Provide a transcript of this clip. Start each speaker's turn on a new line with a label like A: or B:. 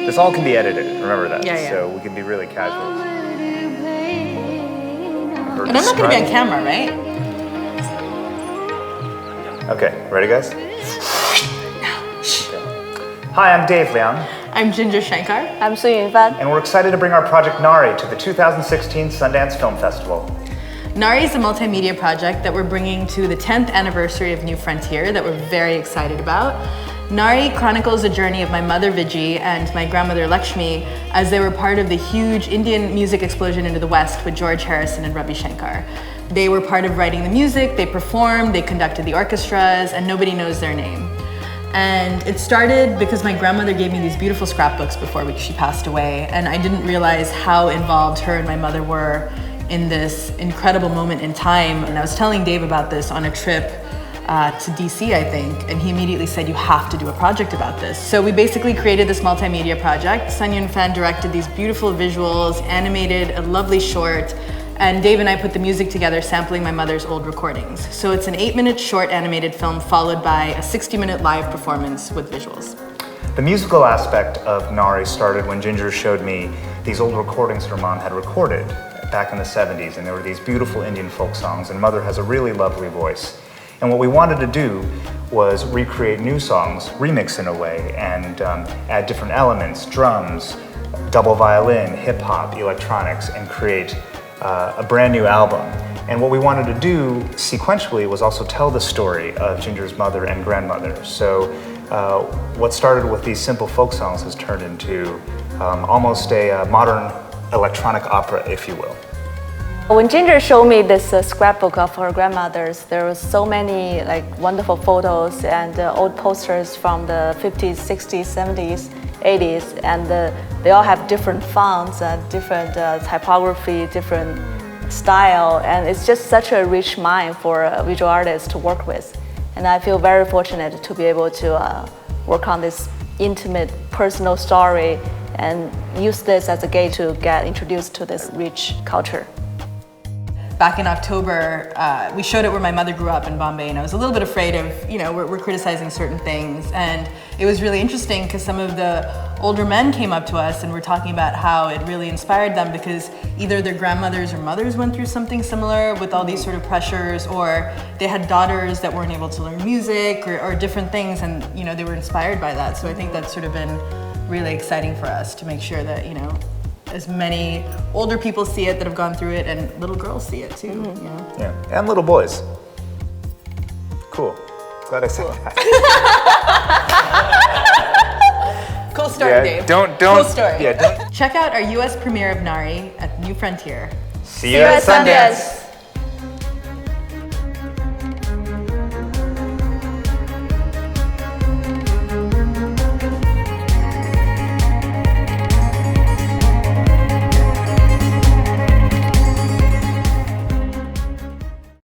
A: This all can be edited, remember that.
B: Yeah.
A: So we can be really casual.
B: And I'm not going to be on camera, right?
A: Okay, ready guys? Hi, I'm Dave Liang.
B: I'm Gingger Shankar.
C: I'm Yunfan.
A: And we're excited to bring our project Nari to the 2016 Sundance Film Festival.
B: Nari is a multimedia project that we're bringing to the 10th anniversary of New Frontier that we're very excited about. Nari chronicles the journey of my mother Viji and my grandmother Lakshmi as they were part of the huge Indian music explosion into the West with George Harrison and Ravi Shankar. They were part of writing the music, they performed, they conducted the orchestras, and nobody knows their name. And it started because my grandmother gave me these beautiful scrapbooks before she passed away, and I didn't realize how involved her and my mother were in this incredible moment in time. And I was telling Dave about this on a trip to DC, I think, and he immediately said, you have to do a project about this. So we basically created this multimedia project. Yunfan directed these beautiful visuals, animated a lovely short, and Dave and I put the music together sampling my mother's old recordings. So it's an 8-minute short animated film followed by a 60-minute live performance with visuals.
A: The musical aspect of Nari started when Gingger showed me these old recordings her mom had recorded back in the 70s, and there were these beautiful Indian folk songs, and Mother has a really lovely voice. And what we wanted to do was recreate new songs, remix in a way, and add different elements, drums, double violin, hip hop, electronics, and create a brand new album. And what we wanted to do sequentially was also tell the story of Ginger's mother and grandmother. So what started with these simple folk songs has turned into almost a modern electronic opera, if you will.
C: When Gingger showed me this scrapbook of her grandmother's, there were so many wonderful photos and old posters from the 50s, 60s, 70s, 80s, and they all have different fonts and different typography, different style, and it's just such a rich mind for a visual artist to work with. And I feel very fortunate to be able to work on this intimate, personal story and use this as a gate to get introduced to this rich culture.
B: Back in October, we showed it where my mother grew up in Bombay, and I was a little bit afraid of, we're criticizing certain things. And it was really interesting because some of the older men came up to us and were talking about how it really inspired them because either their grandmothers or mothers went through something similar with all these sort of pressures, or they had daughters that weren't able to learn music or different things, and they were inspired by that. So I think that's sort of been really exciting for us to make sure that, as many older people see it that have gone through it, and little girls see it too.
C: Mm-hmm.
A: Yeah, and little boys. Cool. Glad I said that.
B: Cool story, Dave. Cool story.
A: Yeah, don't.
B: Check out our US premiere of Nari at New Frontier.
A: See you at Sundance.